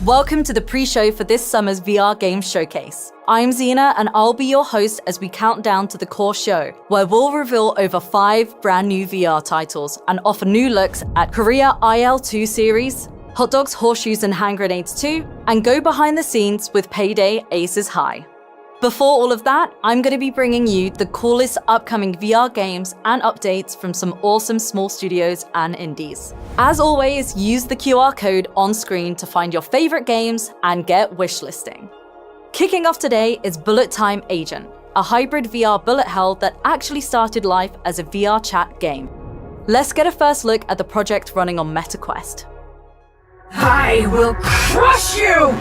Welcome to the pre-show for this summer's VR Games Showcase. I'm Zena and I'll be your host as we count down to the core show, where we'll reveal over 5 brand new VR titles and offer new looks at Korea IL-2 series, Hot Dogs, Horseshoes and Hand Grenades 2, and go behind the scenes with Payday Aces High. Before all of that, I'm going to be bringing you the coolest upcoming VR games and updates from some awesome small studios and indies. As always, use the QR code on screen to find your favorite games and get wishlisting. Kicking off today is Bullet Time Agent, a hybrid VR bullet hell that actually started life as a VR chat game. Let's get a first look at the project running on MetaQuest. I will crush you!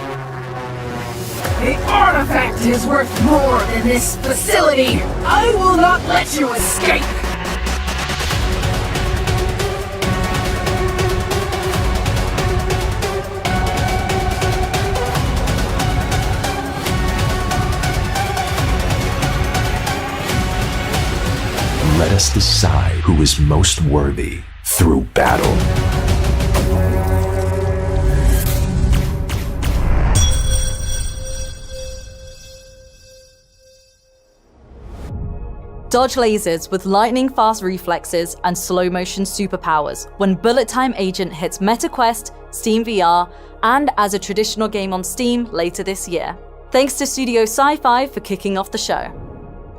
The artifact is worth more than this facility! I will not let you escape! Let us decide who is most worthy through battle. Dodge lasers with lightning-fast reflexes and slow-motion superpowers when Bullet Time Agent hits MetaQuest, Steam VR, and as a traditional game on Steam later this year. Thanks to Studio Sci-Fi for kicking off the show.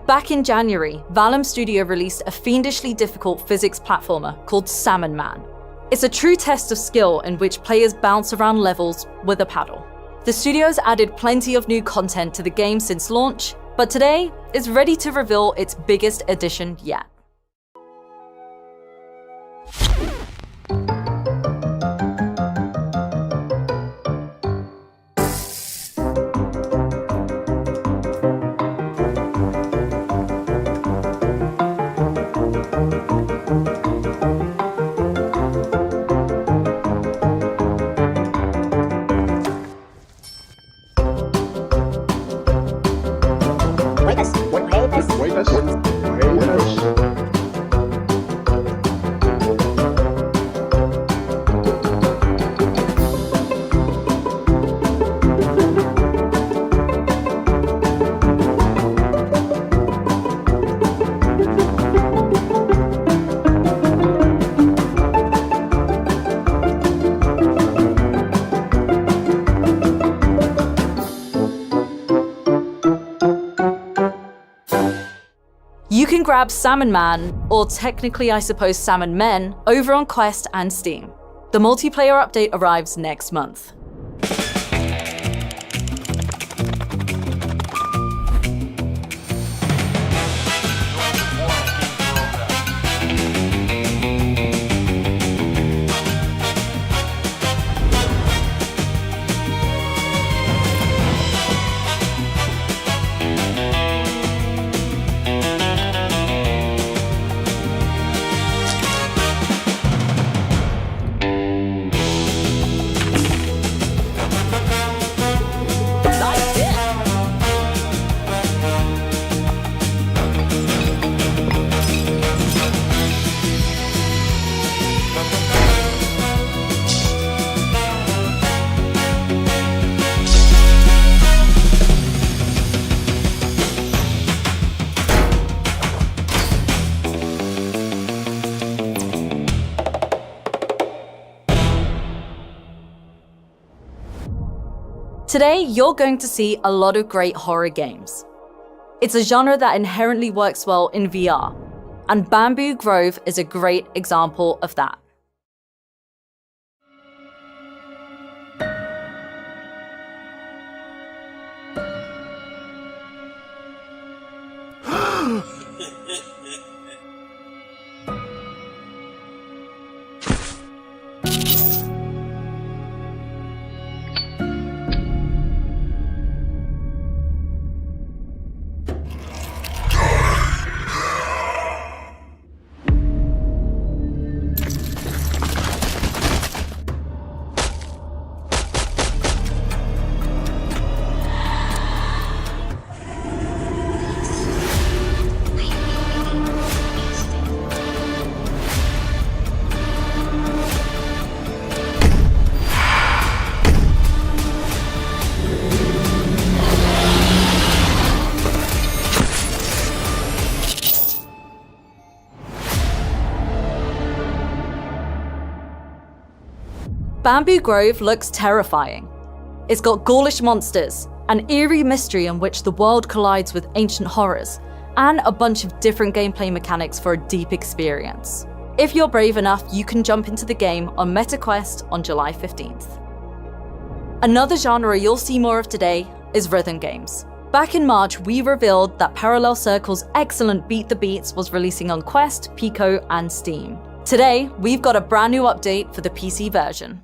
Back in January, Valum Studio released a fiendishly difficult physics platformer called Salmon Man. It's a true test of skill in which players bounce around levels with a paddle. The studio's added plenty of new content to the game since launch, but today is ready to reveal its biggest addition yet. You can grab Salmon Man, or technically I suppose Salmon Men, over on Quest and Steam. The multiplayer update arrives next month. Today, you're going to see a lot of great horror games. It's a genre that inherently works well in VR, and Bamboo Grove is a great example of that. Bamboo Grove looks terrifying. It's got ghoulish monsters, an eerie mystery in which the world collides with ancient horrors, and a bunch of different gameplay mechanics for a deep experience. If you're brave enough, you can jump into the game on MetaQuest on July 15th. Another genre you'll see more of today is rhythm games. Back in March, we revealed that Parallel Circle's excellent Beat the Beats was releasing on Quest, Pico, and Steam. Today, we've got a brand new update for the PC version.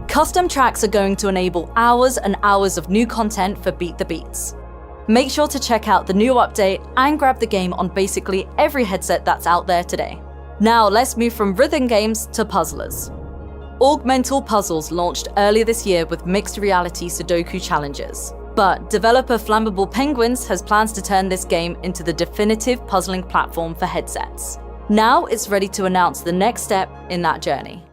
Custom tracks are going to enable hours and hours of new content for Beat the Beats. Make sure to check out the new update and grab the game on basically every headset that's out there today. Now let's move from rhythm games to puzzlers. Augmental Puzzles launched earlier this year with mixed reality Sudoku challenges. But developer Flammable Penguins has plans to turn this game into the definitive puzzling platform for headsets. Now it's ready to announce the next step in that journey.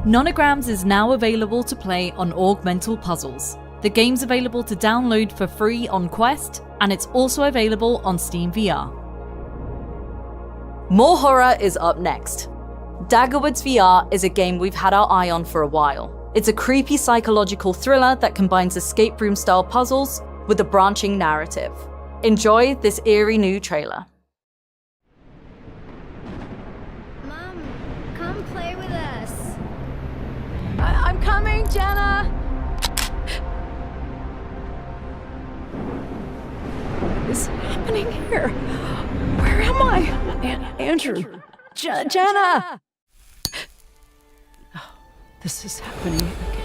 Nonograms is now available to play on Augmental Puzzles. The game's available to download for free on Quest, and it's also available on Steam VR. More horror is up next. Daggerwoods VR is a game we've had our eye on for a while. It's a creepy psychological thriller that combines escape room-style puzzles with a branching narrative. Enjoy this eerie new trailer. Mom, come play with us. I'm coming, Jenna! What is happening here? Where am I? Andrew. Jenna! Oh, this is happening again.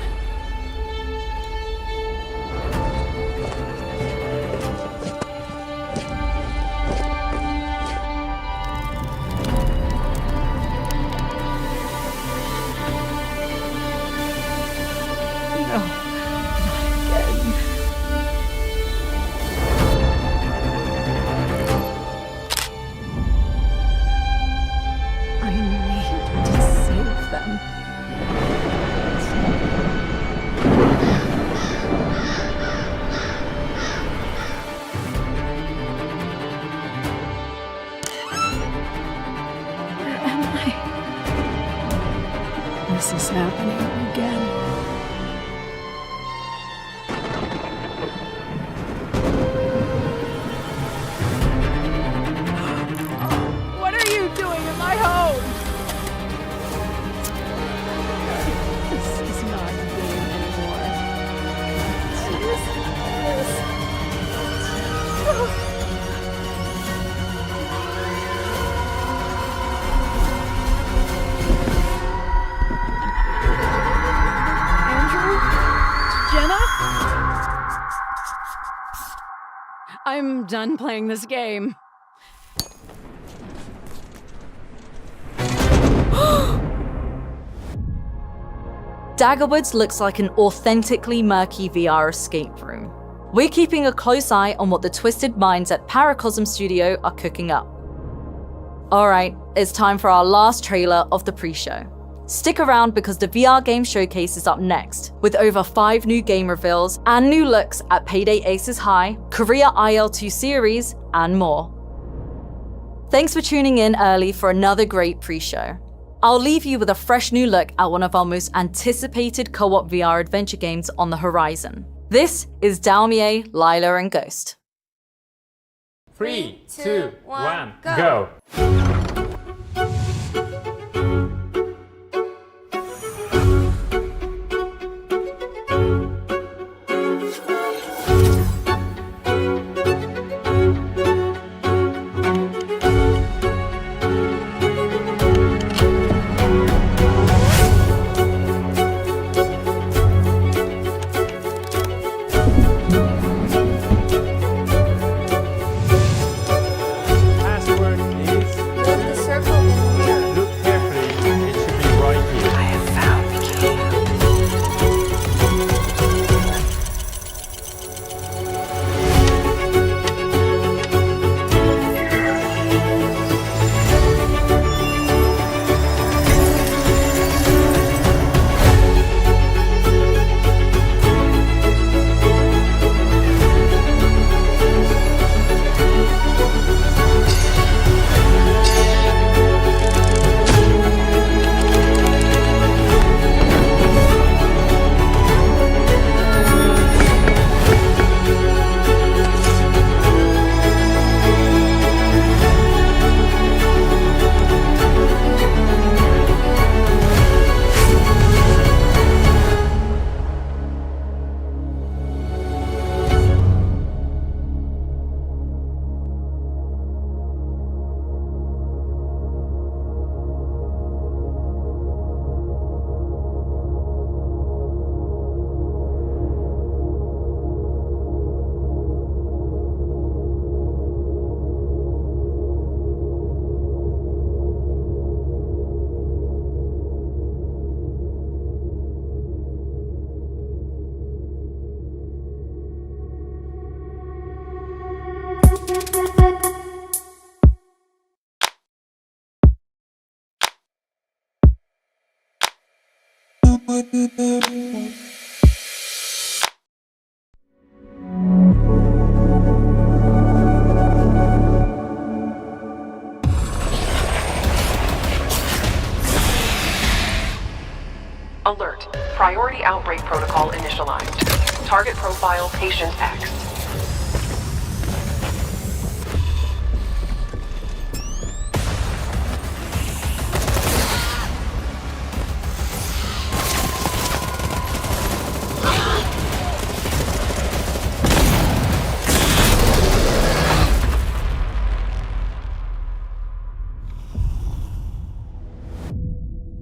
No, not again. I need to save them. Where am I? This is happening again. What are you doing in my home? This is not a game anymore. What is this? Andrew? Jenna? I'm done playing this game. Daggerwoods looks like an authentically murky VR escape room. We're keeping a close eye on what the twisted minds at Paracosm Studio are cooking up. Alright, it's time for our last trailer of the pre-show. Stick around because the VR game showcase is up next, with over 5 new game reveals and new looks at Payday Aces High, Korea IL2 series, and more. Thanks for tuning in early for another great pre-show. I'll leave you with a fresh new look at one of our most anticipated co-op VR adventure games on the horizon. This is Dalmier, Lila, and Ghost. 3, 2, 1, go! Alert. Priority Outbreak Protocol initialized. Target profile Patient X.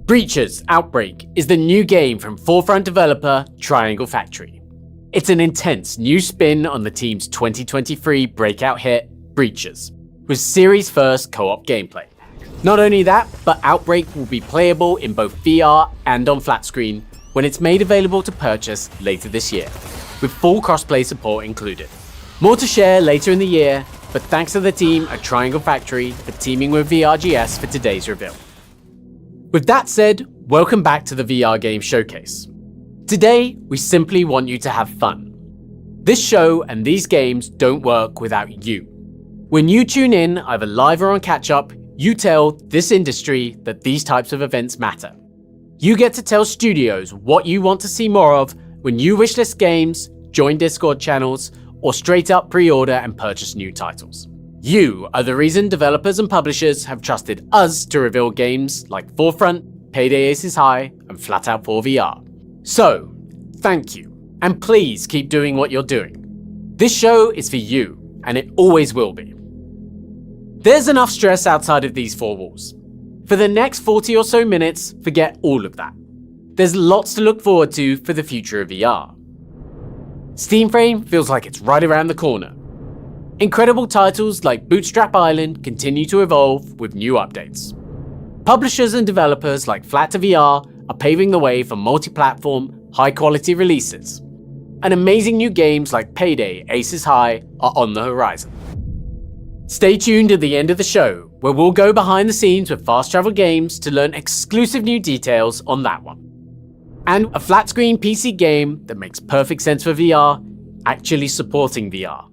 Breachers Outbreak is the new game from Forefront developer Triangle Factory. It's an intense new spin on the team's 2023 breakout hit, Breachers, with series first co-op gameplay. Not only that, but Outbreak will be playable in both VR and on flat screen when it's made available to purchase later this year, with full crossplay support included. More to share later in the year, but thanks to the team at Triangle Factory for teaming with VRGS for today's reveal. With that said, welcome back to the VR Game Showcase. Today, we simply want you to have fun. This show and these games don't work without you. When you tune in, either live or on catch-up, you tell this industry that these types of events matter. You get to tell studios what you want to see more of when you wishlist games, join Discord channels, or straight up pre-order and purchase new titles. You are the reason developers and publishers have trusted us to reveal games like Forefront, Payday Aces High, and Flatout 4 VR. So, thank you, and please keep doing what you're doing. This show is for you, and it always will be. There's enough stress outside of these four walls. For the next 40 or so minutes, forget all of that. There's lots to look forward to for the future of VR. Steam Frame feels like it's right around the corner. Incredible titles like Bootstrap Island continue to evolve with new updates. Publishers and developers like Flat2VR are paving the way for multi-platform, high-quality releases. And amazing new games like Payday Aces High are on the horizon. Stay tuned at the end of the show, where we'll go behind the scenes with Fast Travel Games to learn exclusive new details on that one. And a flat-screen PC game that makes perfect sense for VR, actually supporting VR.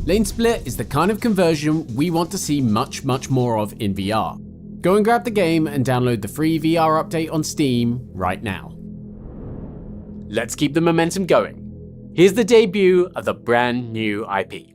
Lane split is the kind of conversion we want to see much more of in VR. Go and grab the game and download the free VR update on Steam right now. Let's keep the momentum going. Here's the debut of the brand new IP.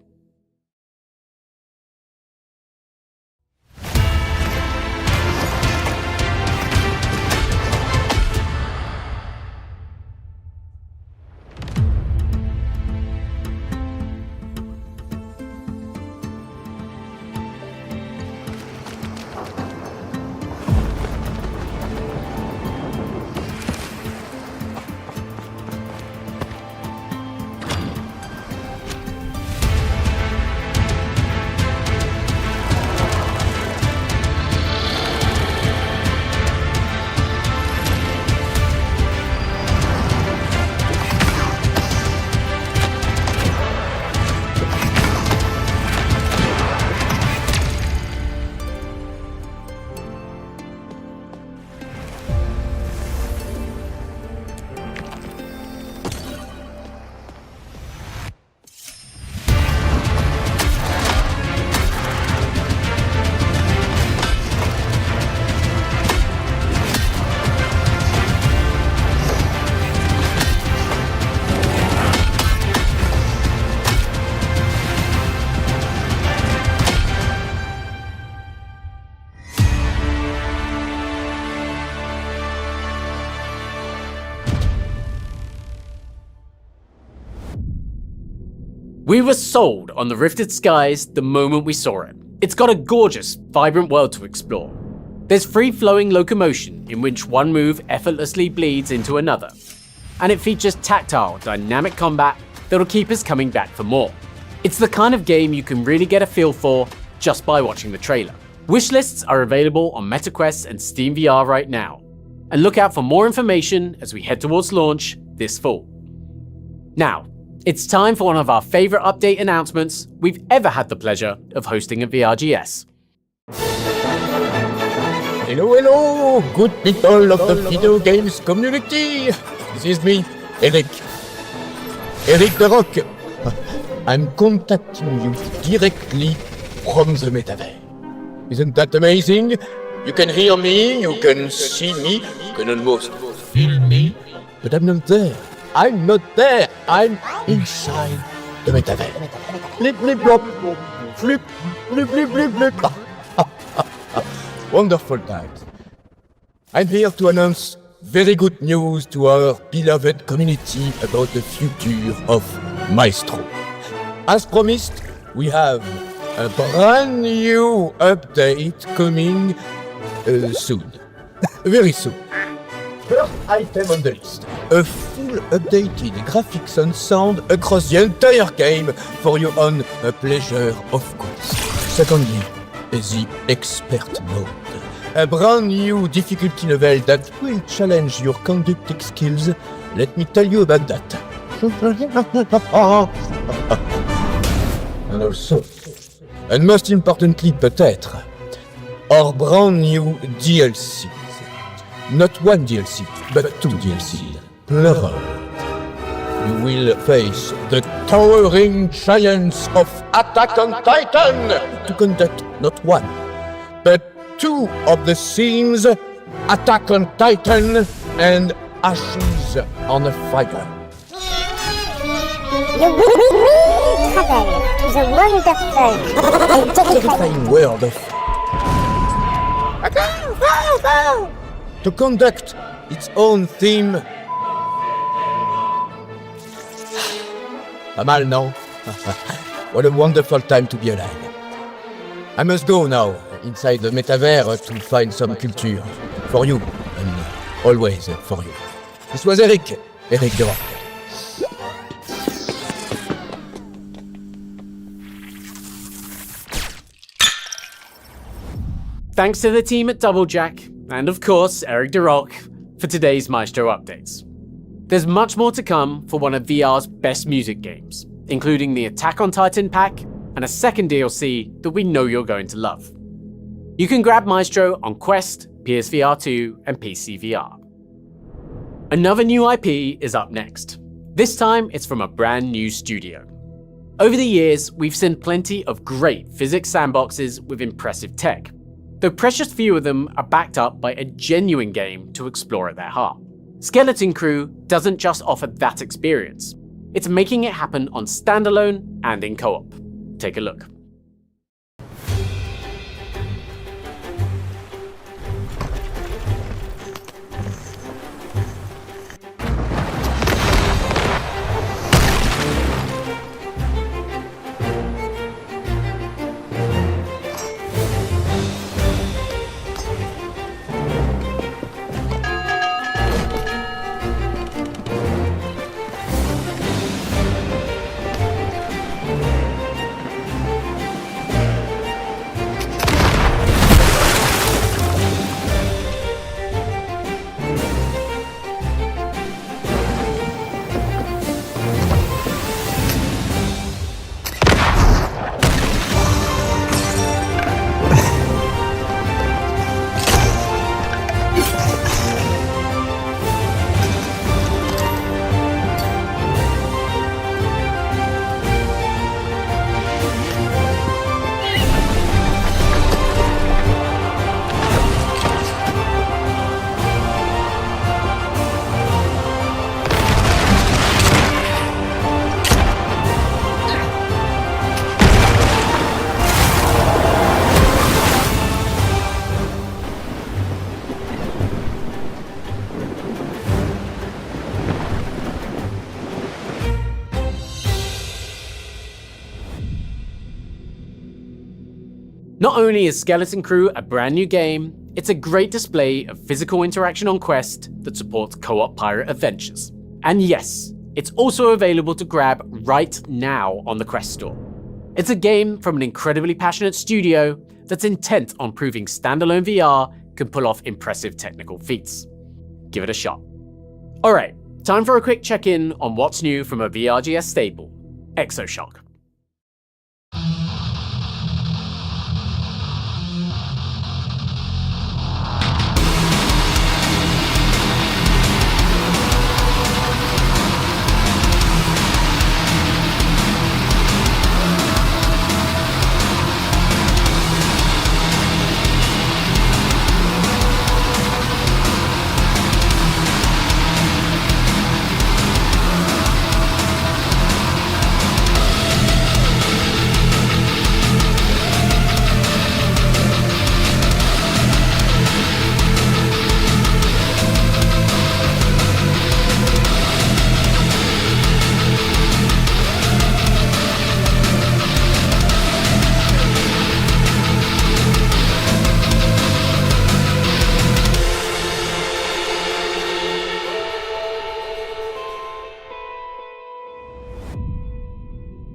We were sold on the Rifted Skies the moment we saw it. It's got a gorgeous, vibrant world to explore. There's free-flowing locomotion in which one move effortlessly bleeds into another. And it features tactile, dynamic combat that'll keep us coming back for more. It's the kind of game you can really get a feel for just by watching the trailer. Wishlists are available on MetaQuest and Steam VR right now. And look out for more information as we head towards launch this fall. Now, it's time for one of our favorite update announcements we've ever had the pleasure of hosting at VRGS. Hello, good people of the video games community. This is me, Eric the Rock. I'm contacting you directly from the metaverse. Isn't that amazing? You can hear me, you can see me, you can almost feel me, but I'm not there. I'm not there. I'm inside the metaverse. Blip, blip, blop. Flip, blip, blip, blip, blip. Wonderful times. I'm here to announce very good news to our beloved community about the future of Maestro. As promised, we have a brand new update coming soon. Very soon. First item on the list, a full updated graphics and sound across the entire game for your own pleasure, of course. Secondly, the expert mode, a brand new difficulty level that will challenge your conducting skills. Let me tell you about that. And also, and most importantly peut-être, our brand new DLC. Not one DLC, but two DLC. Plural. you will face the towering giants of Attack on Titan to conduct not one, but two of the scenes, Attack on Titan and Ashes on Fire. The wonderful and Terrifying world of to conduct its own theme. Pas mal, no? What a wonderful time to be alive. I must go now inside the metaverse to find some culture for you and always for you. This was Eric de Rock. Thanks to the team at Doublejack, and of course Eric de Rock, for today's Maestro updates. There's much more to come for one of VR's best music games, including the Attack on Titan pack and a second DLC that we know you're going to love. You can grab Maestro on Quest, PSVR 2 and PC VR. Another new IP is up next. This time it's from a brand new studio. Over the years, we've seen plenty of great physics sandboxes with impressive tech, though precious few of them are backed up by a genuine game to explore at their heart. Skeleton Crew doesn't just offer that experience, it's making it happen on standalone and in co-op. Take a look. Not only is Skeleton Crew a brand new game, it's a great display of physical interaction on Quest that supports co-op pirate adventures. And yes, it's also available to grab right now on the Quest store. It's a game from an incredibly passionate studio that's intent on proving standalone VR can pull off impressive technical feats. Give it a shot. Alright, time for a quick check-in on what's new from a VRGS stable, Exoshock.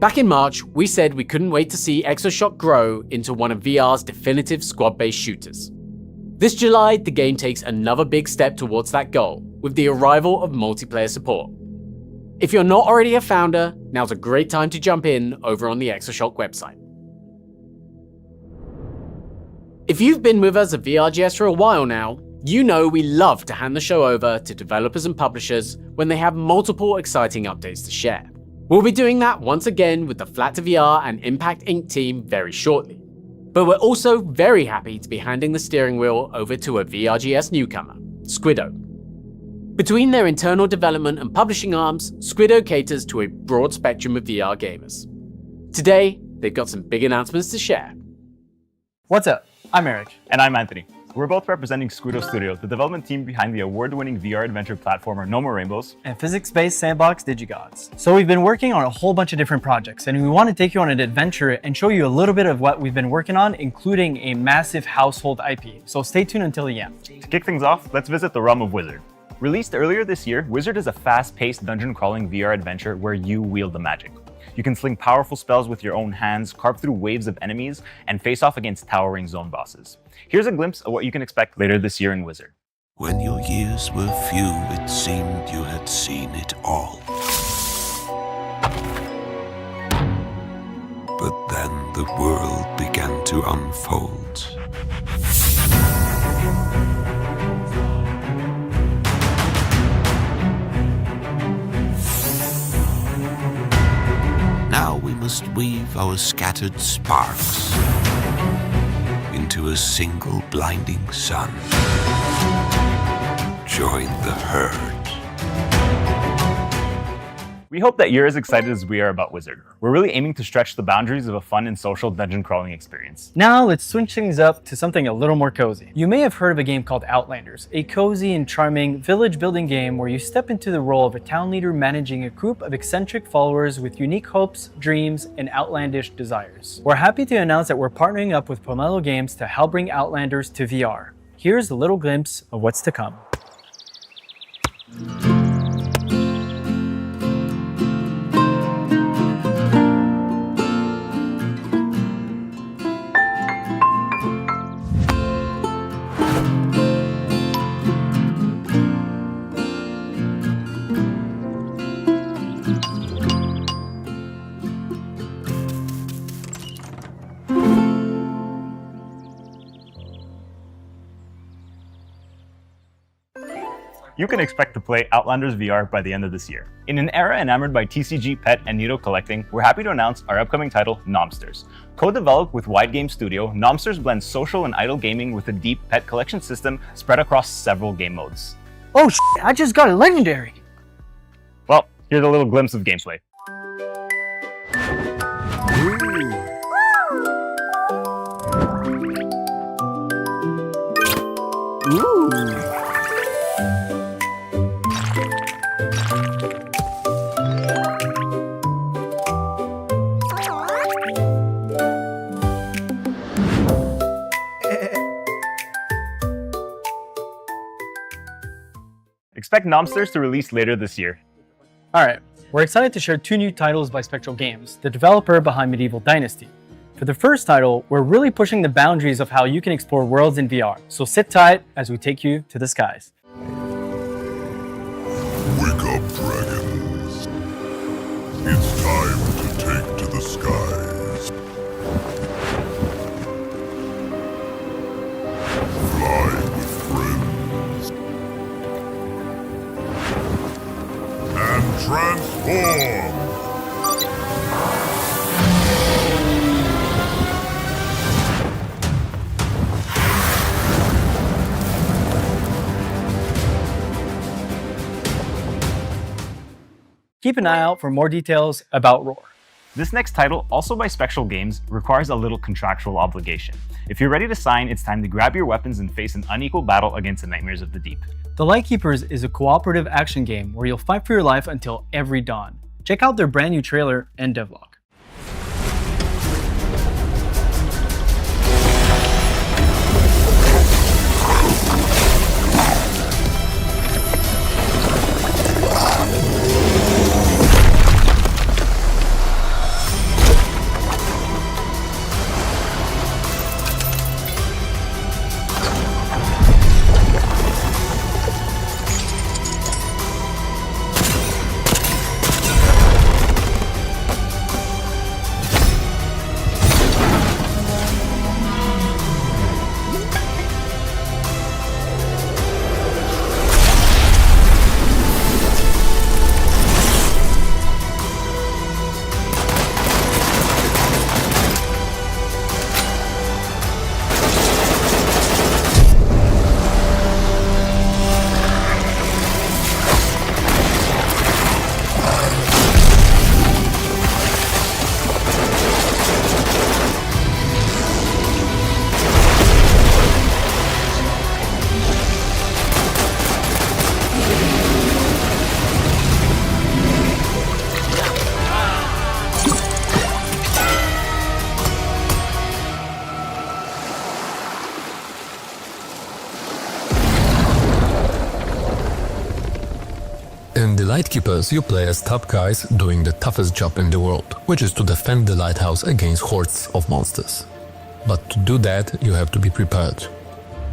Back in March, we said we couldn't wait to see Exoshock grow into one of VR's definitive squad-based shooters. This July, the game takes another big step towards that goal, with the arrival of multiplayer support. If you're not already a founder, now's a great time to jump in over on the Exoshock website. If you've been with us at VRGS for a while now, You know we love to hand the show over to developers and publishers when they have multiple exciting updates to share. We'll be doing that once again with the Flatout VR and Impact Inc. team very shortly. But we're also very happy to be handing the steering wheel over to a VRGS newcomer, Squido. Between their internal development and publishing arms, Squido caters to a broad spectrum of VR gamers. Today, they've got some big announcements to share. What's up? I'm Eric. And I'm Anthony. We're both representing Squido Studios, the development team behind the award-winning VR adventure platformer No More Rainbows and physics-based sandbox DigiGods. So we've been working on a whole bunch of different projects, and we want to take you on an adventure and show you a little bit of what we've been working on, including a massive household IP. So stay tuned until the end. To kick things off, let's visit the realm of Wizard. Released earlier this year, Wizard is a fast-paced dungeon-crawling VR adventure where you wield the magic. You can sling powerful spells with your own hands, carve through waves of enemies, and face off against towering zone bosses. Here's a glimpse of what you can expect later this year in Wizard. When your years were few, it seemed you had seen it all. But then the world began to unfold. Now we must weave our scattered sparks into a single blinding sun. Join the herd. We hope that you're as excited as we are about Wizard. We're really aiming to stretch the boundaries of a fun and social dungeon crawling experience. Now let's switch things up to something a little more cozy. You may have heard of a game called Outlanders, a cozy and charming village building game where you step into the role of a town leader managing a group of eccentric followers with unique hopes, dreams, and outlandish desires. We're happy to announce that we're partnering up with Pomelo Games to help bring Outlanders to VR. Here's a little glimpse of what's to come. You can expect to play Outlanders VR by the end of this year. In an era enamored by TCG, pet, and Nido collecting, we're happy to announce our upcoming title, Nomsters. Co-developed with Wide Game Studio, Nomsters blends social and idle gaming with a deep pet collection system spread across several game modes. Oh shit, I just got a legendary! Well, here's a little glimpse of gameplay. Expect Nomsters to release later this year. Alright, we're excited to share two new titles by Spectral Games, the developer behind Medieval Dynasty. For the first title, we're really pushing the boundaries of how you can explore worlds in VR, so sit tight as we take you to the skies. Wake up, dragons. It's time to take to the skies. Fly with friends. And transform! Keep an eye out for more details about Roar. This next title, also by Spectral Games, requires a little contractual obligation. If you're ready to sign, it's time to grab your weapons and face an unequal battle against the nightmares of the deep. The Lightkeepers is a cooperative action game where you'll fight for your life until every dawn. Check out their brand new trailer and devlog. In the Lightkeepers, you play as top guys doing the toughest job in the world, which is to defend the lighthouse against hordes of monsters. But to do that, you have to be prepared.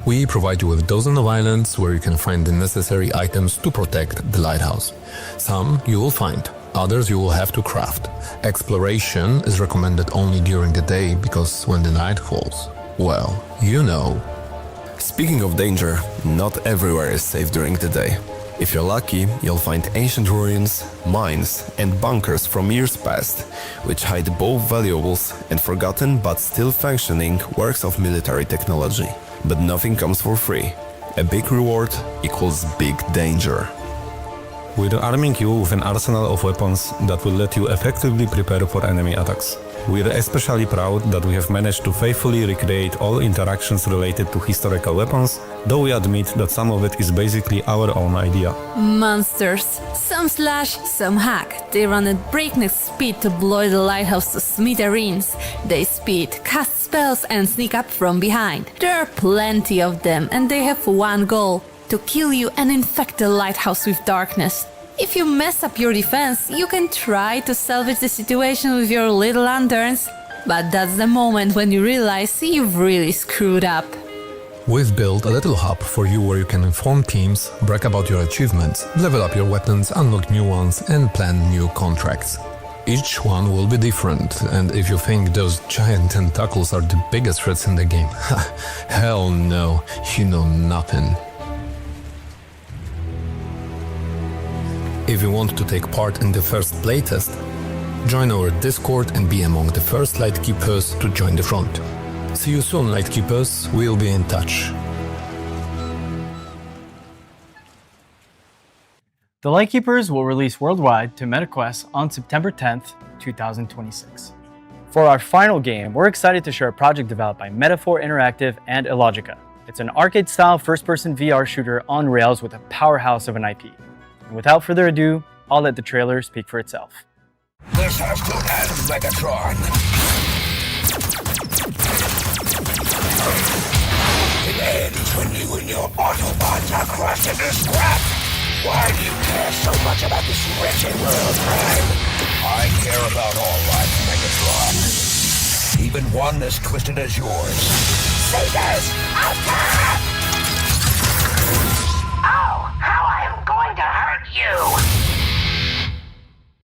We provide you with dozens of islands where you can find the necessary items to protect the lighthouse. Some you will find, others you will have to craft. Exploration is recommended only during the day because when the night falls, well, you know. Speaking of danger, not everywhere is safe during the day. If you're lucky, you'll find ancient ruins, mines, and bunkers from years past, which hide both valuables and forgotten but still functioning works of military technology. But nothing comes for free. A big reward equals big danger. We're arming you with an arsenal of weapons that will let you effectively prepare for enemy attacks. We're especially proud that we have managed to faithfully recreate all interactions related to historical weapons, though we admit that some of it is basically our own idea. Monsters. Some slash, some hack. They run at breakneck speed to blow the lighthouse to smithereens. They speed, cast spells and sneak up from behind. There are plenty of them and they have one goal: to kill you and infect the lighthouse with darkness. If you mess up your defense, you can try to salvage the situation with your little lanterns, but that's the moment when you realize you've really screwed up. We've built a little hub for you where you can inform teams, brag about your achievements, level up your weapons, unlock new ones, and plan new contracts. Each one will be different, and if you think those giant tentacles are the biggest threats in the game, hell no, you know nothing. If you want to take part in the first playtest, join our Discord and be among the first Lightkeepers to join the front. See you soon, Lightkeepers, we'll be in touch. The Lightkeepers will release worldwide to MetaQuest on September 10th, 2026. For our final game, we're excited to share a project developed by Metaphor Interactive and Illogica. It's an arcade-style first-person VR shooter on rails with a powerhouse of an IP. And without further ado, I'll let the trailer speak for itself. This has to end, Megatron. It ends when you and your Autobots are crushed into scrap. Why do you care so much about this wretched world, Prime? I care about all life, Megatron. Even one as twisted as yours. Seekers, attack! Oh, how I am going to hurt you!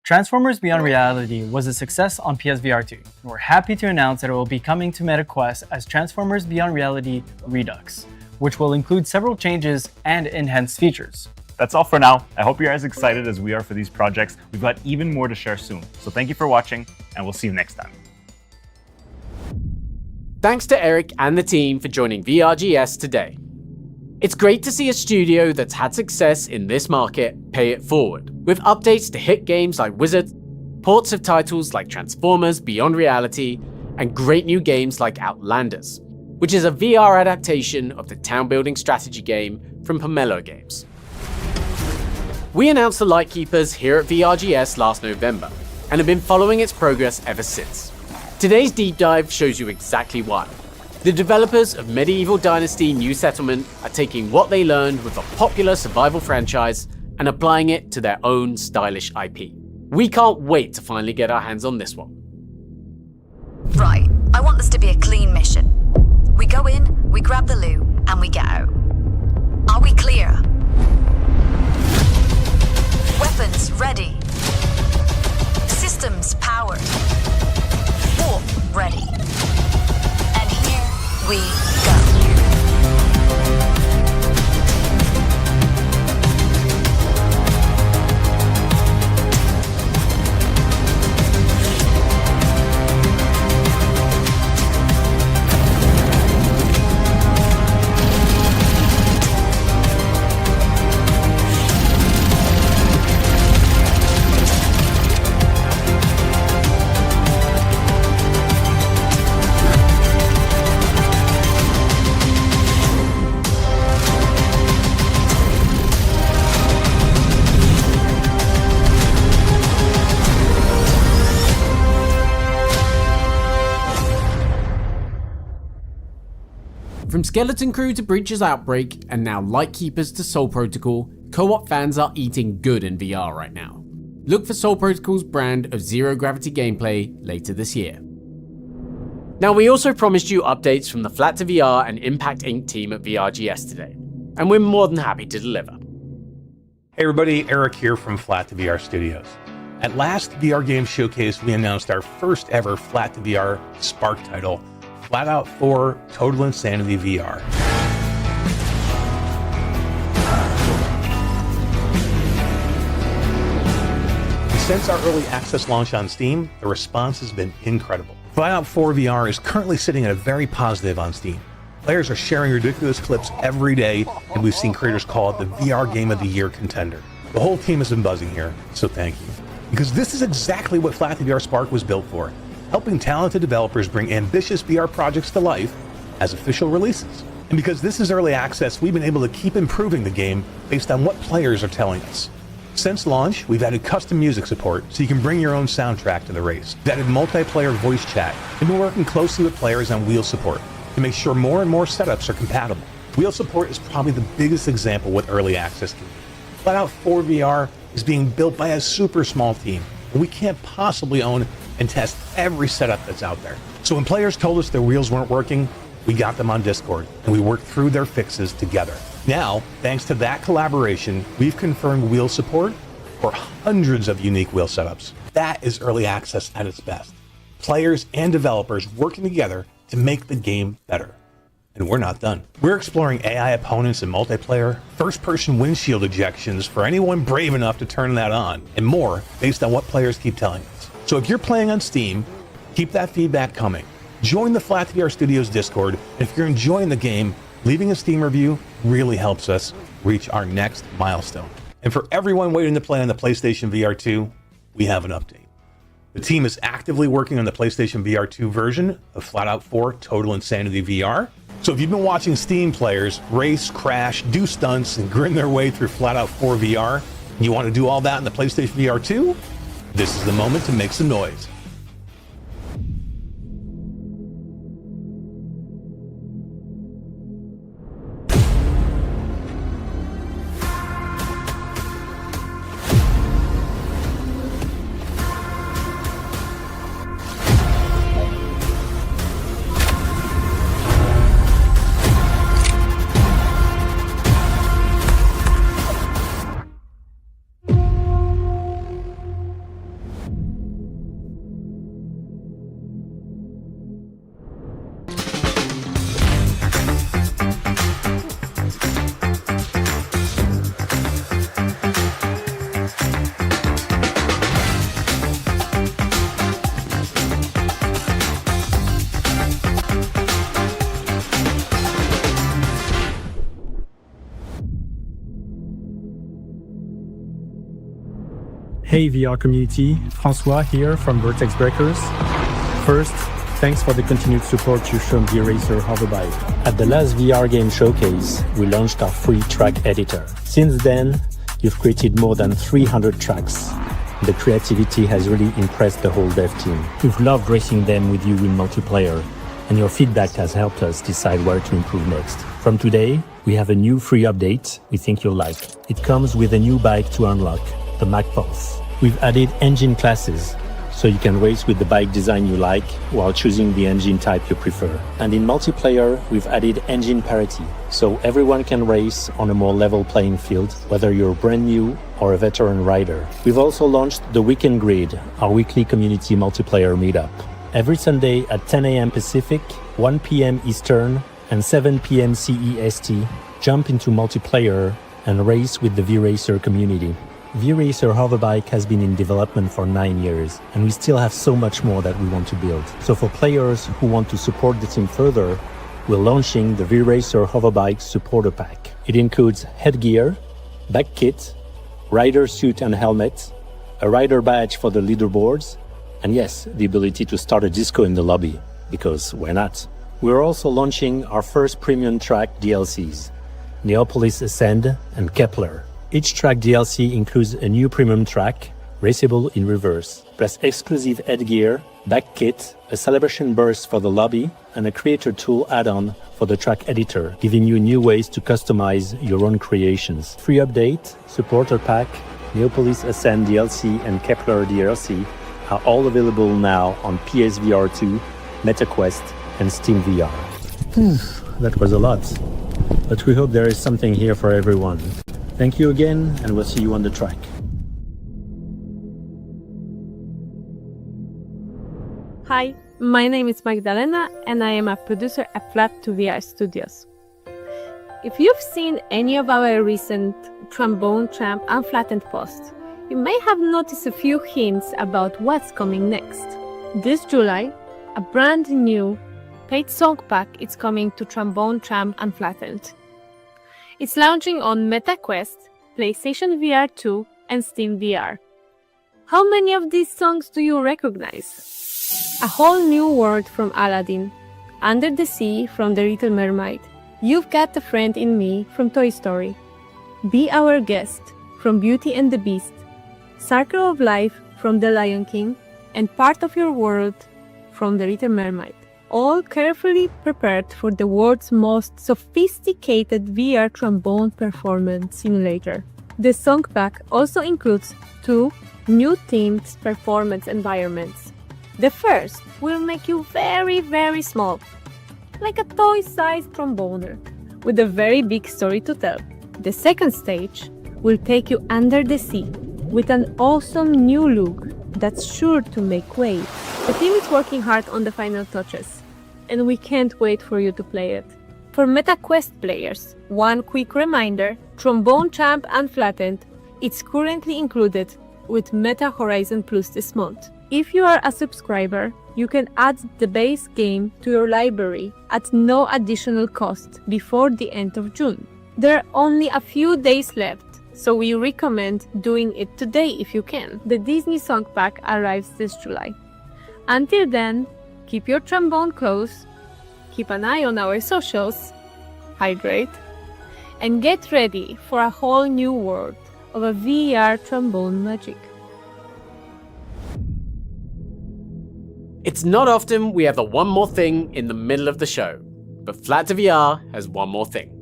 Transformers Beyond Reality was a success on PSVR 2, and we're happy to announce that it will be coming to MetaQuest as Transformers Beyond Reality Redux, which will include several changes and enhanced features. That's all for now. I hope you're as excited as we are for these projects. We've got even more to share soon. So thank you for watching, and we'll see you next time. Thanks to Eric and the team for joining VRGS today. It's great to see a studio that's had success in this market pay it forward, with updates to hit games like Wizard, ports of titles like Transformers Beyond Reality, and great new games like Outlanders, which is a VR adaptation of the town-building strategy game from Pomelo Games. We announced the Lightkeepers here at VRGS last November, and have been following its progress ever since. Today's deep dive shows you exactly why. The developers of Medieval Dynasty New Settlement are taking what they learned with a popular survival franchise and applying it to their own stylish IP. We can't wait to finally get our hands on this one. Right, I want this to be a clean mission. We go in, we grab the loot, and we get out. Are we clear? Weapons ready. Systems powered. Warp ready. And here we go. From Skeleton Crew to Breach's Outbreak, and now Lightkeepers to Soul Protocol, Co-op fans are eating good in VR right now. Look for Soul Protocol's brand of zero-gravity gameplay later this year. Now, we also promised you updates from the Flat to VR and Impact Inc. team at VRGS today, and we're more than happy to deliver. Hey everybody, Eric here from Flat to VR Studios. At last VR Games Showcase, we announced our first ever Flat to VR Spark title, Flatout 4 Total Insanity VR. And since our early access launch on Steam, the response has been incredible. Flatout 4 VR is currently sitting at a very positive on Steam. Players are sharing ridiculous clips every day, and we've seen creators call it the VR Game of the Year contender. The whole team has been buzzing here, so thank you. Because this is exactly what Flat to VR Spark was built for, helping talented developers bring ambitious VR projects to life as official releases. And because this is early access, we've been able to keep improving the game based on what players are telling us. Since launch, we've added custom music support so you can bring your own soundtrack to the race. We've added multiplayer voice chat and been working closely with players on wheel support to make sure more and more setups are compatible. Wheel support is probably the biggest example what early access can do. Flatout 4 VR is being built by a super small team, and we can't possibly own and test every setup that's out there. So when players told us their wheels weren't working, we got them on Discord, and we worked through their fixes together. Now, thanks to that collaboration, we've confirmed wheel support for hundreds of unique wheel setups. That is early access at its best. Players and developers working together to make the game better. And we're not done. We're exploring AI opponents in multiplayer, first-person windshield ejections for anyone brave enough to turn that on, and more based on what players keep telling us. So if you're playing on Steam, keep that feedback coming. Join the Flat to VR Studios Discord, and if you're enjoying the game, leaving a Steam review really helps us reach our next milestone. And for everyone waiting to play on the PlayStation VR 2, we have an update. The team is actively working on the PlayStation VR 2 version of Flatout 4 Total Insanity VR. So if you've been watching Steam players race, crash, do stunts, and grin their way through Flatout 4 VR, and you want to do all that in the PlayStation VR 2, this is the moment to make some noise. Hey VR community, François here from Vertex Breakers. First, thanks for the continued support you've shown the Racer Hoverbike. At the last VR game showcase, we launched our free track editor. Since then, you've created more than 300 tracks. The creativity has really impressed the whole dev team. We've loved racing them with you in multiplayer, and your feedback has helped us decide where to improve next. From today, we have a new free update we think you'll like. It comes with a new bike to unlock, the Mac Pulse. We've added engine classes, so you can race with the bike design you like while choosing the engine type you prefer. And in multiplayer, we've added engine parity, so everyone can race on a more level playing field, whether you're brand new or a veteran rider. We've also launched the Weekend Grid, our weekly community multiplayer meetup. Every Sunday at 10 a.m. Pacific, 1 p.m. Eastern, and 7 p.m. CEST, jump into multiplayer and race with the V-Racer community. V-Racer Hoverbike has been in development for 9 years, and we still have so much more that we want to build. So for players who want to support the team further, we're launching the V-Racer Hoverbike Supporter Pack. It includes headgear, back kit, rider suit and helmet, a rider badge for the leaderboards, and yes, the ability to start a disco in the lobby, because why not? We're also launching our first premium track DLCs, Neopolis Ascend and Kepler. Each track DLC includes a new premium track, raceable in reverse. Plus exclusive headgear, back kit, a celebration burst for the lobby, and a creator tool add-on for the track editor, giving you new ways to customize your own creations. Free update, supporter pack, Neopolis Ascend DLC, and Kepler DLC are all available now on PSVR 2, MetaQuest, and Steam VR. That was a lot, but we hope there is something here for everyone. Thank you again, and we'll see you on the track. Hi, my name is Magdalena, and I am a producer at Flatout VR Studios. If you've seen any of our recent Trombone, Tramp, and Flattened posts, you may have noticed a few hints about what's coming next. This July, a brand new paid song pack is coming to Trombone, Tramp, and Flattened. It's launching on MetaQuest, PlayStation VR 2, and Steam VR. How many of these songs do you recognize? A Whole New World from Aladdin, Under the Sea from The Little Mermaid, You've Got a Friend in Me from Toy Story, Be Our Guest from Beauty and the Beast, Circle of Life from The Lion King, and Part of Your World from The Little Mermaid. All carefully prepared for the world's most sophisticated VR trombone performance simulator. The song pack also includes 2 new themed performance environments. The first will make you very, very small, like a toy-sized tromboner, with a very big story to tell. The second stage will take you under the sea, with an awesome new look that's sure to make waves. The team is working hard on the final touches, and we can't wait for you to play it. For MetaQuest players, one quick reminder, Trombone, Tramp, and Flattened, it's currently included with Meta Horizon Plus this month. If you are a subscriber, you can add the base game to your library at no additional cost before the end of June. There are only a few days left, so we recommend doing it today if you can. The Disney Song Pack arrives this July. Until then, keep your trombone close, keep an eye on our socials, hydrate, and get ready for a whole new world of a VR trombone magic. It's not often we have the one more thing in the middle of the show, but Flatout VR has one more thing.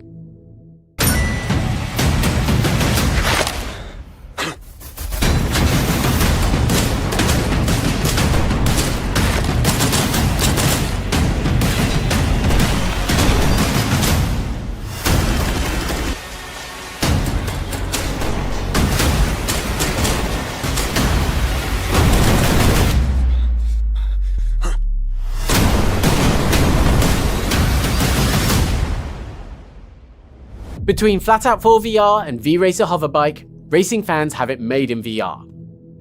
Between Flatout 4 VR and V-Racer Hoverbike, racing fans have it made in VR.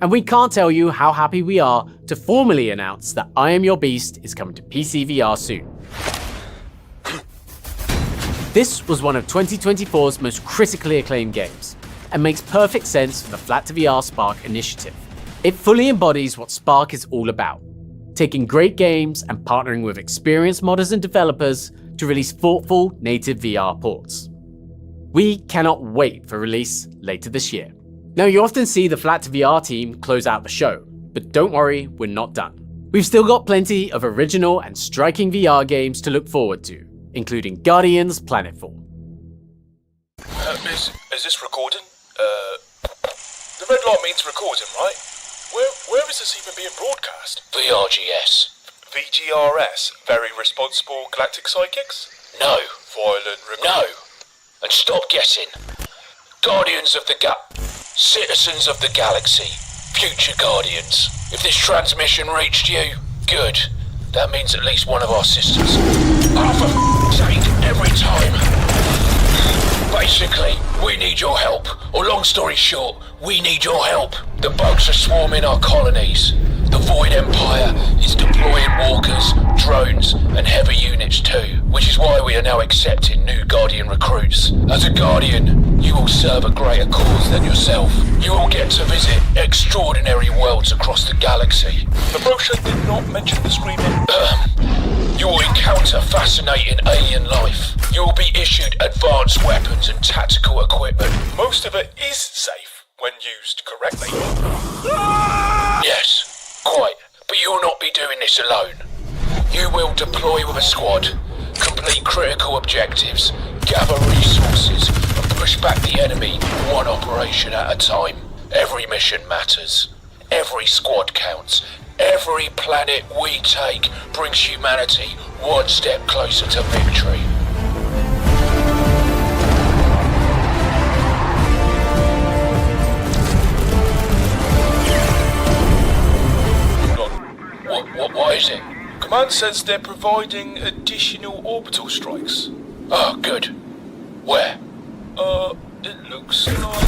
And we can't tell you how happy we are to formally announce that I Am Your Beast is coming to PC VR soon. This was one of 2024's most critically acclaimed games, and makes perfect sense for the Flatout VR Spark initiative. It fully embodies what Spark is all about, taking great games and partnering with experienced modders and developers to release thoughtful native VR ports. We cannot wait for release later this year. Now, you often see the Flatout VR team close out the show, but don't worry, we're not done. We've still got plenty of original and striking VR games to look forward to, including Guardians Planetfall. Is this recording? The red light means recording, right? Where is this even being broadcast? VRGS. VGRS? Very Responsible Galactic Psychics? No. Violent No. And stop guessing. Guardians of the Citizens of the Galaxy. Future Guardians. If this transmission reached you, good. That means at least one of our sisters. Oh, for f***'s sake, every time. Basically, we need your help. Or long story short, we need your help. The bugs are swarming our colonies. The Void Empire is deploying walkers, drones, and heavy units too, which is why we are now accepting new Guardian recruits. As a Guardian, you will serve a greater cause than yourself. You will get to visit extraordinary worlds across the galaxy. The brochure did not mention the screaming. You will encounter fascinating alien life. You will be issued advanced weapons and tactical equipment. Most of it is safe. when used correctly. Yes, quite. But you'll not be doing this alone. You will deploy with a squad, complete critical objectives, gather resources, and push back the enemy one operation at a time. Every mission matters. Every squad counts. Every planet we take brings humanity one step closer to victory. What is it? Command says they're providing additional orbital strikes. Oh, good. Where? It looks like...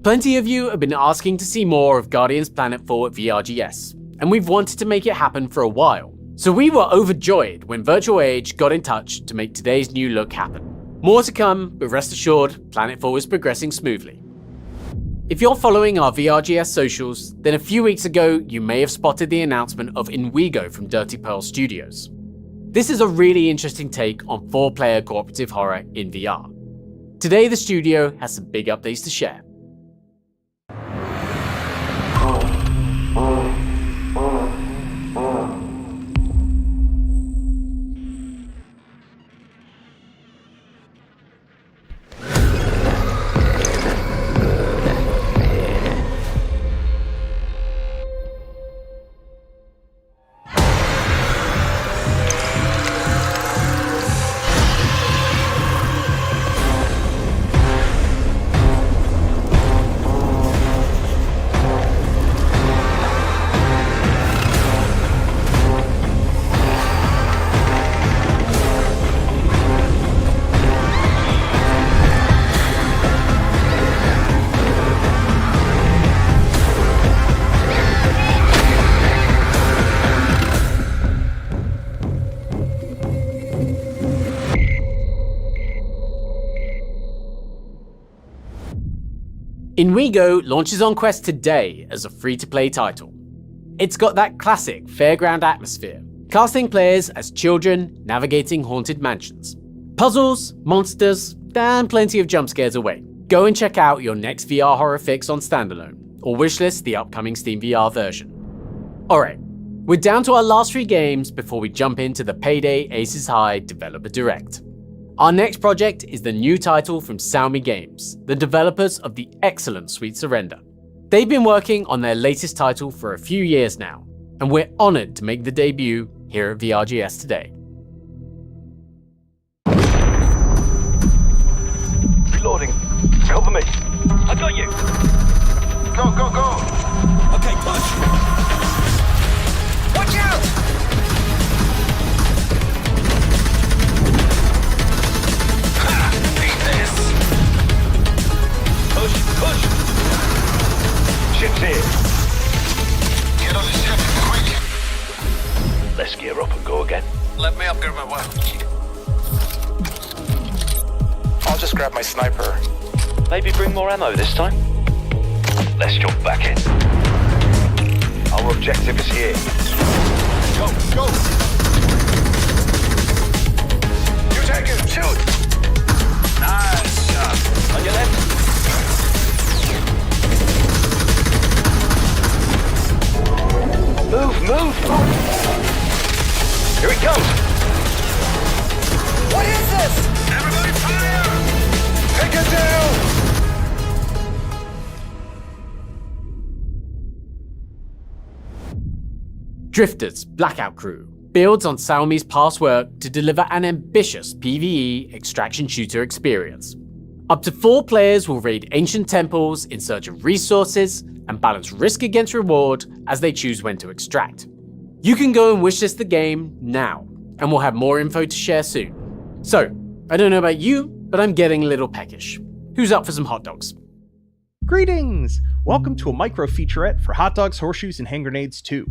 Plenty of you have been asking to see more of Guardians Planetfall at VRGS, and we've wanted to make it happen for a while. So we were overjoyed when Virtual Age got in touch to make today's new look happen. More to come, but rest assured, Planetfall is progressing smoothly. If you're following our VRGS socials, then a few weeks ago you may have spotted the announcement of Inigo from Dirty Pearl Studios. This is a really interesting take on 4-player cooperative horror in VR. Today the studio has some big updates to share. Inigo launches on Quest today as a free-to-play title. It's got that classic fairground atmosphere, casting players as children navigating haunted mansions. Puzzles, monsters, and plenty of jump scares away. Go and check out your next VR horror fix on standalone, or wishlist the upcoming Steam VR version. Alright, we're down to our last 3 games before we jump into the Payday Aces High Developer Direct. Our next project is the new title from Salmon Games, the developers of the excellent Sweet Surrender. They've been working on their latest title for a few years now, and we're honoured to make the debut here at VRGS today. Reloading. Cover me. I got you. Go, go, go. Okay, push. Watch out! Push, push! Ship's here. Get on the ship, quick! Let's gear up and go again. Let me upgrade my weapon. I'll just grab my sniper. Maybe bring more ammo this time? Let's jump back in. Our objective is here. Go, go! You take it, shoot! Nice shot. On your left. Move, move! Here it comes! What is this? Everybody fire! Take it down! Drifters Blackout Crew builds on Salmi's past work to deliver an ambitious PvE extraction shooter experience. Up to 4 players will raid ancient temples in search of resources and balance risk against reward as they choose when to extract. You can go and wishlist the game now, and we'll have more info to share soon. So, I don't know about you, but I'm getting a little peckish. Who's up for some hot dogs? Greetings! Welcome to a micro featurette for Hot Dogs, Horseshoes, and Hand Grenades 2.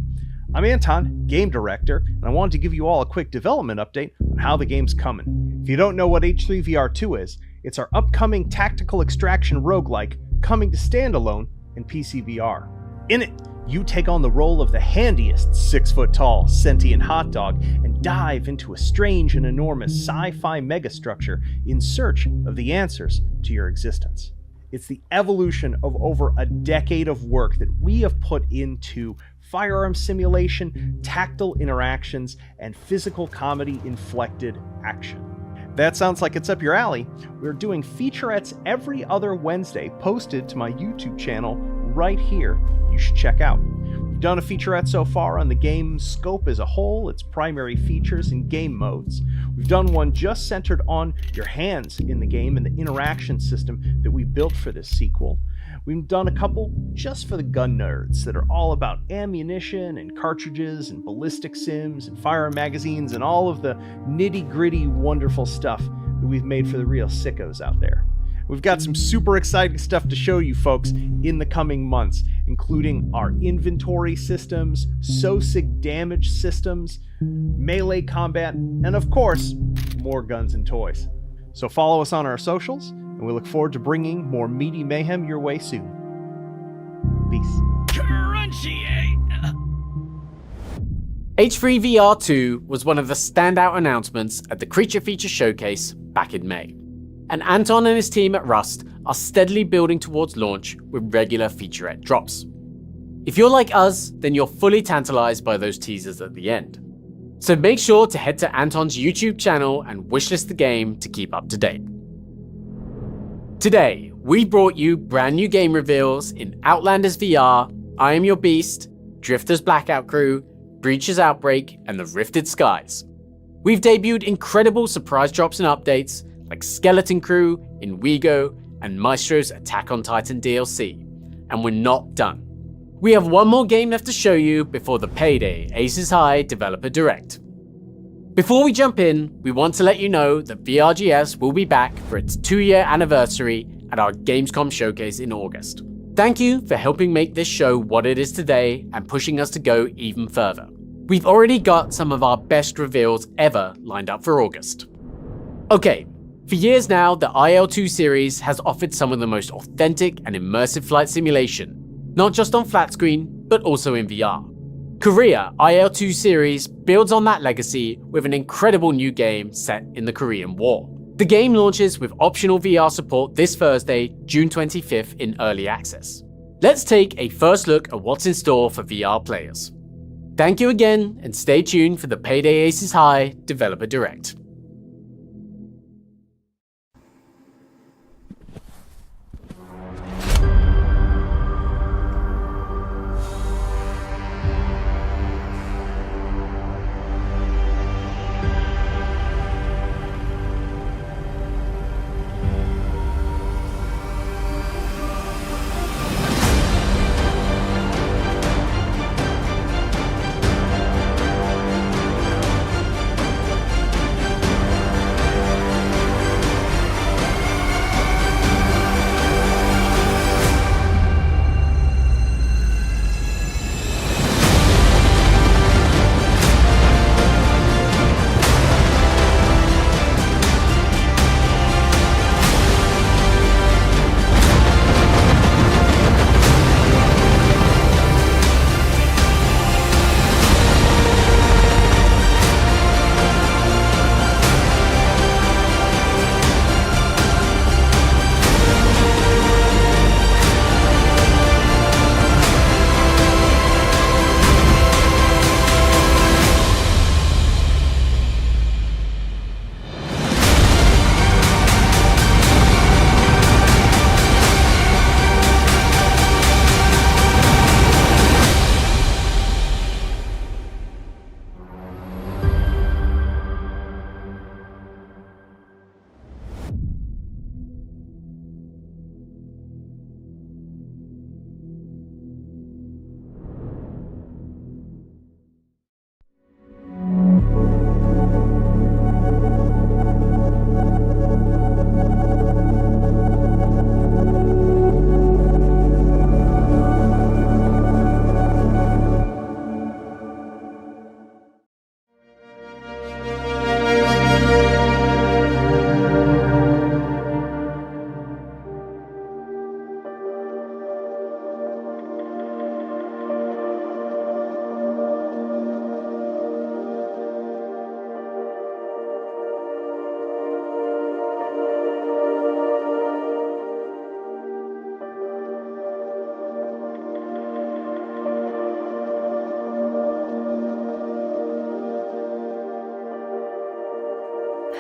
I'm Anton, game director, and I wanted to give you all a quick development update on how the game's coming. If you don't know what H3VR2 is, it's our upcoming tactical extraction roguelike coming to standalone in PC VR. In it, you take on the role of the handiest 6-foot-tall sentient hot dog and dive into a strange and enormous sci-fi megastructure in search of the answers to your existence. It's the evolution of over a decade of work that we have put into firearm simulation, tactile interactions, and physical comedy-inflected action. That sounds like it's up your alley. We're doing featurettes every other Wednesday posted to my YouTube channel right here. You should check out. We've done a featurette so far on the game's scope as a whole, its primary features and game modes. We've done one just centered on your hands in the game and the interaction system that we built for this sequel. We've done a couple just for the gun nerds that are all about ammunition and cartridges and ballistic sims and firearm magazines and all of the nitty-gritty wonderful stuff that we've made for the real sickos out there. We've got some super exciting stuff to show you folks in the coming months, including our inventory systems, SOSIG damage systems, melee combat, and of course, more guns and toys. So follow us on our socials, and we look forward to bringing more meaty mayhem your way soon. Peace. Crunchy, eh? H3 VR 2 was one of the standout announcements at the Creature Feature Showcase back in May. And Anton and his team at Rust are steadily building towards launch with regular featurette drops. If you're like us, then you're fully tantalized by those teasers at the end. So make sure to head to Anton's YouTube channel and wishlist the game to keep up to date. Today, we brought you brand new game reveals in Outlanders VR, I Am Your Beast, Drifters Blackout Crew, Breach's Outbreak, and the Rifted Skies. We've debuted incredible surprise drops and updates like Skeleton Crew, Inigo, and Maestro's Attack on Titan DLC. And we're not done. We have one more game left to show you before the Payday Aces High Developer Direct. Before we jump in, we want to let you know that VRGS will be back for its 2-year anniversary at our Gamescom showcase in August. Thank you for helping make this show what it is today and pushing us to go even further. We've already got some of our best reveals ever lined up for August. Okay, for years now, the IL-2 series has offered some of the most authentic and immersive flight simulation, not just on flat screen, but also in VR. Korea IL-2 series builds on that legacy with an incredible new game set in the Korean War. The game launches with optional VR support this Thursday, June 25th in early access. Let's take a first look at what's in store for VR players. Thank you again, and stay tuned for the Payday Aces High Developer Direct.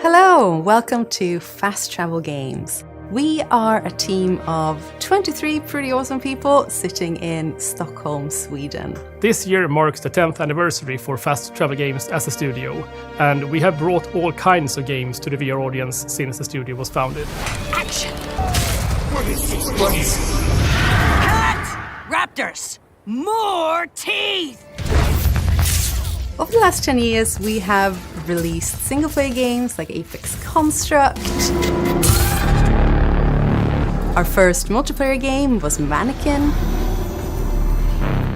Hello, welcome to Fast Travel Games. We are a team of 23 pretty awesome people sitting in Stockholm, Sweden. This year marks the 10th anniversary for Fast Travel Games as a studio, and we have brought all kinds of games to the VR audience since the studio was founded. Action! What is this? What is it? Cut! Raptors! More teeth! Over the last 10 years, we have released single-player games like Apex Construct. Our first multiplayer game was Mannequin.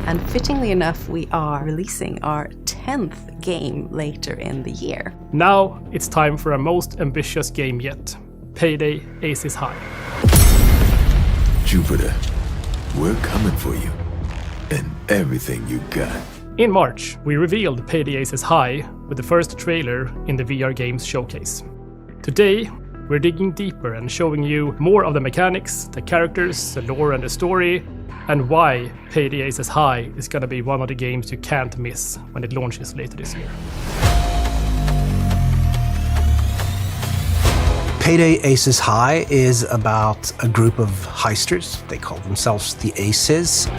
And fittingly enough, we are releasing our 10th game later in the year. Now it's time for our most ambitious game yet, Payday Aces High. Jupiter, we're coming for you. And everything you got. In March, we revealed Payday Aces High with the first trailer in the VR Games showcase. Today, we're digging deeper and showing you more of the mechanics, the characters, the lore and the story, and why Payday Aces High is gonna be one of the games you can't miss when it launches later this year. Payday Aces High is about a group of heisters. They call themselves the Aces.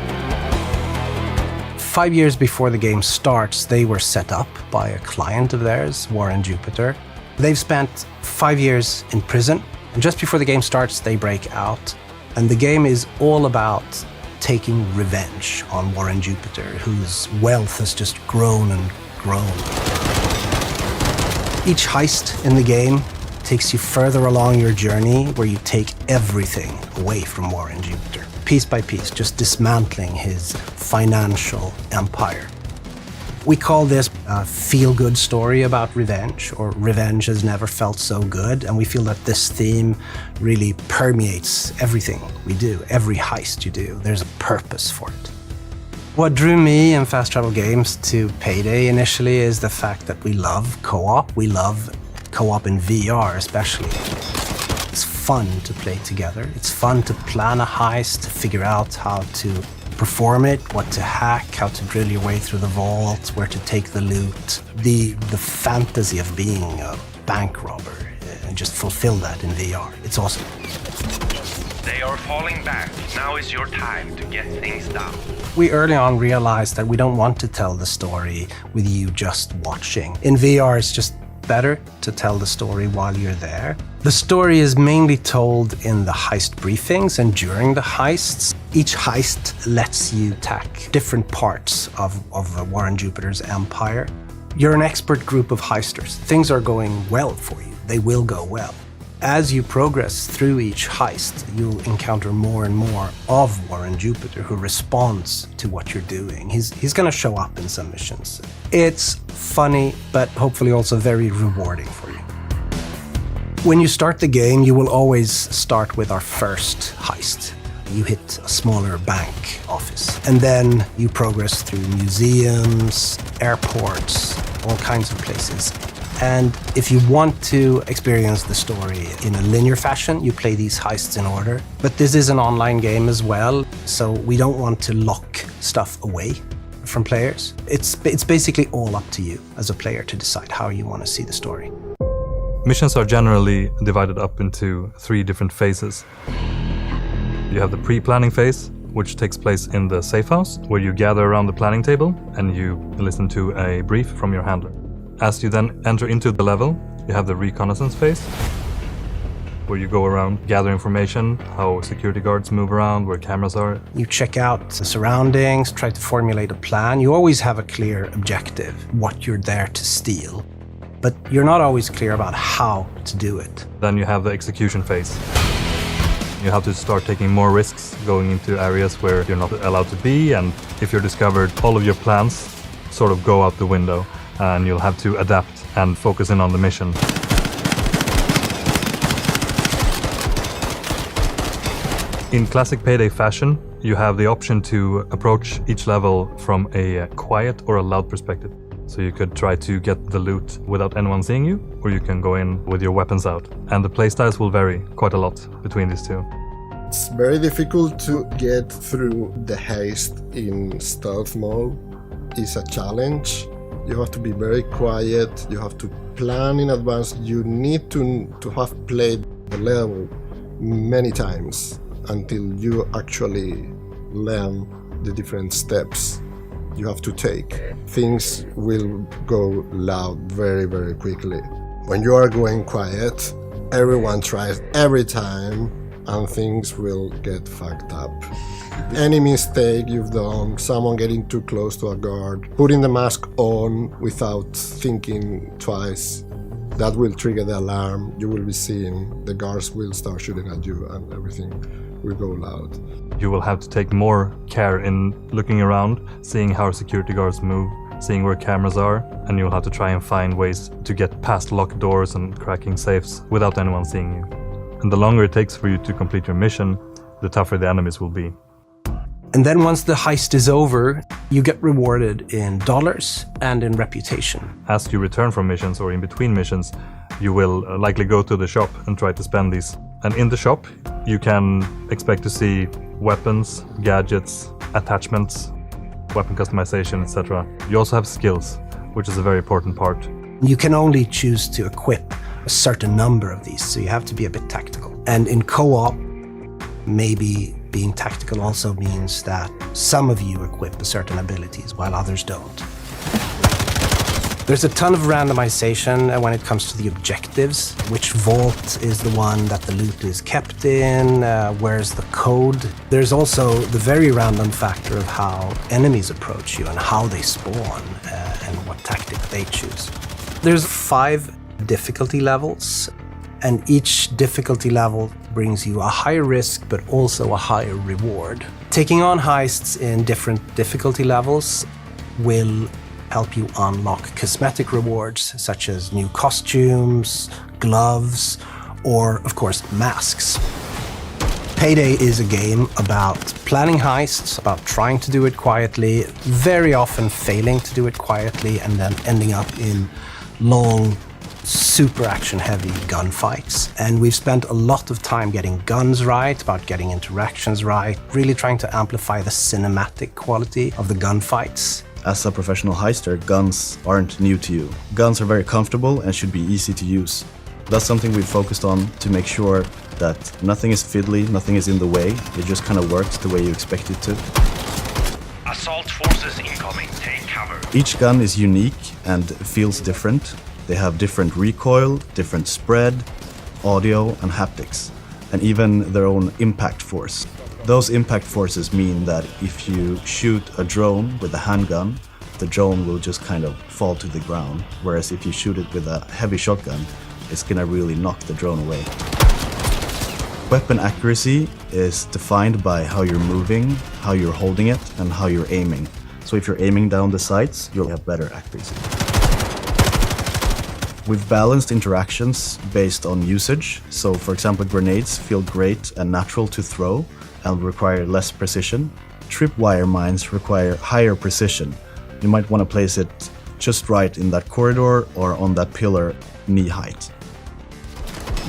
5 years before the game starts, they were set up by a client of theirs, Warren Jupiter. They've spent 5 years in prison, and just before the game starts, they break out. And the game is all about taking revenge on Warren Jupiter, whose wealth has just grown and grown. Each heist in the game takes you further along your journey, where you take everything away from Warren Jupiter, piece by piece, just dismantling his financial empire. We call this a feel-good story about revenge, or revenge has never felt so good, and we feel that this theme really permeates everything we do, every heist you do. There's a purpose for it. What drew me and Fast Travel Games to Payday initially is the fact that we love co-op. We love co-op in VR especially. It's fun to play together. It's fun to plan a heist, to figure out how to perform it, what to hack, how to drill your way through the vault, where to take the loot. The fantasy of being a bank robber, and just fulfill that in VR. It's awesome. They are falling back. Now is your time to get things done. We early on realized that we don't want to tell the story with you just watching. In VR, it's just better to tell the story while you're there. The story is mainly told in the heist briefings and during the heists. Each heist lets you attack different parts of Warren Jupiter's empire. You're an expert group of heisters. Things are going well for you. They will go well. As you progress through each heist, you'll encounter more and more of Warren Jupiter, who responds to what you're doing. He's going to show up in some missions. It's funny, but hopefully also very rewarding for you. When you start the game, you will always start with our first heist. You hit a smaller bank office, and then you progress through museums, airports, all kinds of places. And if you want to experience the story in a linear fashion, you play these heists in order. But this is an online game as well, so we don't want to lock stuff away from players. It's basically all up to you as a player to decide how you want to see the story. Missions are generally divided up into 3 different phases. You have the pre-planning phase, which takes place in the safe house, where you gather around the planning table and you listen to a brief from your handler. As you then enter into the level, you have the reconnaissance phase, where you go around, gather information, how security guards move around, where cameras are. You check out the surroundings, try to formulate a plan. You always have a clear objective, what you're there to steal. But you're not always clear about how to do it. Then you have the execution phase. You have to start taking more risks, going into areas where you're not allowed to be, and if you're discovered, all of your plans sort of go out the window, and you'll have to adapt and focus in on the mission. In classic Payday fashion, you have the option to approach each level from a quiet or a loud perspective. So you could try to get the loot without anyone seeing you, or you can go in with your weapons out. And the playstyles will vary quite a lot between these two. It's very difficult to get through the heist in stealth mode. It's a challenge. You have to be very quiet. You have to plan in advance. You need to have played the level many times until you actually learn the different steps you have to take. Things will go loud very, very quickly. When you are going quiet, everyone tries every time and things will get fucked up. Any mistake you've done, someone getting too close to a guard, putting the mask on without thinking twice, that will trigger the alarm. You will be seeing the guards will start shooting at you and everything will go loud. You will have to take more care in looking around, seeing how security guards move, seeing where cameras are, and you'll have to try and find ways to get past locked doors and cracking safes without anyone seeing you. And the longer it takes for you to complete your mission, the tougher the enemies will be. And then once the heist is over, you get rewarded in dollars and in reputation. As you return from missions or in between missions, you will likely go to the shop and try to spend these. And in the shop, you can expect to see weapons, gadgets, attachments, weapon customization, etc. You also have skills, which is a very important part. You can only choose to equip a certain number of these, so you have to be a bit tactical. And in co-op, maybe being tactical also means that some of you equip certain abilities while others don't. There's a ton of randomization when it comes to the objectives. Which vault is the one that the loot is kept in? Where's the code? There's also the very random factor of how enemies approach you and how they spawn and what tactic they choose. There's 5 difficulty levels, and each difficulty level brings you a higher risk but also a higher reward. Taking on heists in different difficulty levels will help you unlock cosmetic rewards such as new costumes, gloves, or of course masks. Payday is a game about planning heists, about trying to do it quietly, very often failing to do it quietly, and then ending up in long, super action-heavy gunfights. And we've spent a lot of time getting guns right, about getting interactions right, really trying to amplify the cinematic quality of the gunfights. As a professional heister, guns aren't new to you. Guns are very comfortable and should be easy to use. That's something we've focused on to make sure that nothing is fiddly, nothing is in the way. It just kind of works the way you expect it to. Assault forces incoming, take cover. Each gun is unique and feels different. They have different recoil, different spread, audio and haptics, and even their own impact force. Those impact forces mean that if you shoot a drone with a handgun, the drone will just kind of fall to the ground, whereas if you shoot it with a heavy shotgun, it's gonna really knock the drone away. Weapon accuracy is defined by how you're moving, how you're holding it, and how you're aiming. So if you're aiming down the sights, you'll have better accuracy. We've balanced interactions based on usage. So for example, grenades feel great and natural to throw and require less precision. Tripwire mines require higher precision. You might want to place it just right in that corridor or on that pillar knee height.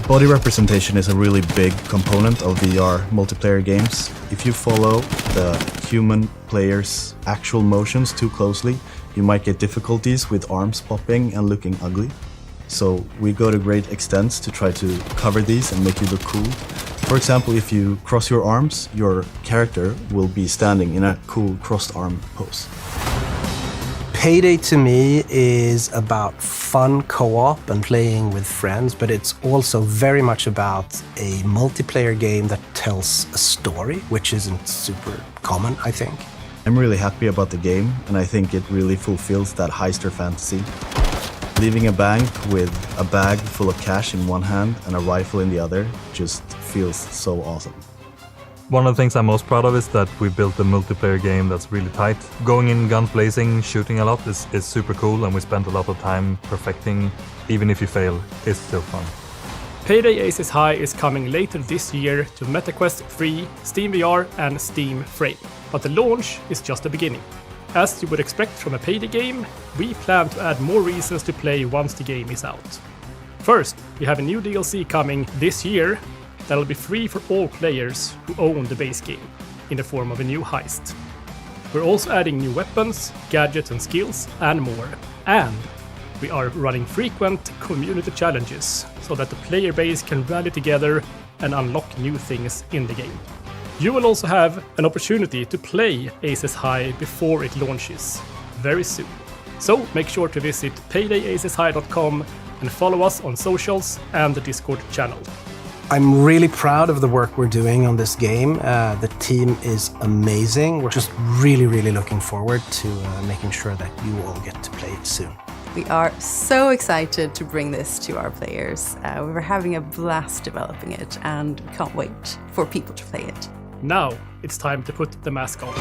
Body representation is a really big component of VR multiplayer games. If you follow the human player's actual motions too closely, you might get difficulties with arms popping and looking ugly. So we go to great extents to try to cover these and make you look cool. For example, if you cross your arms, your character will be standing in a cool crossed arm pose. Payday to me is about fun co-op and playing with friends, but it's also very much about a multiplayer game that tells a story, which isn't super common, I think. I'm really happy about the game, and I think it really fulfills that heister fantasy. Leaving a bank with a bag full of cash in one hand and a rifle in the other just feels so awesome. One of the things I'm most proud of is that we built a multiplayer game that's really tight. Going in guns blazing, shooting a lot is super cool, and we spent a lot of time perfecting. Even if you fail, it's still fun. Payday Aces High is coming later this year to MetaQuest 3, Steam VR and Steam Frame. But the launch is just the beginning. As you would expect from a Payday game, we plan to add more reasons to play once the game is out. First, we have a new DLC coming this year that'll be free for all players who own the base game, in the form of a new heist. We're also adding new weapons, gadgets and skills, and more. And we are running frequent community challenges so that the player base can rally together and unlock new things in the game. You will also have an opportunity to play Aces High before it launches very soon. So make sure to visit paydayaceshigh.com and follow us on socials and the Discord channel. I'm really proud of the work we're doing on this game. The team is amazing. We're just really looking forward to making sure that you all get to play it soon. We are so excited to bring this to our players. We were having a blast developing it and we can't wait for people to play it. Now it's time to put the mask on.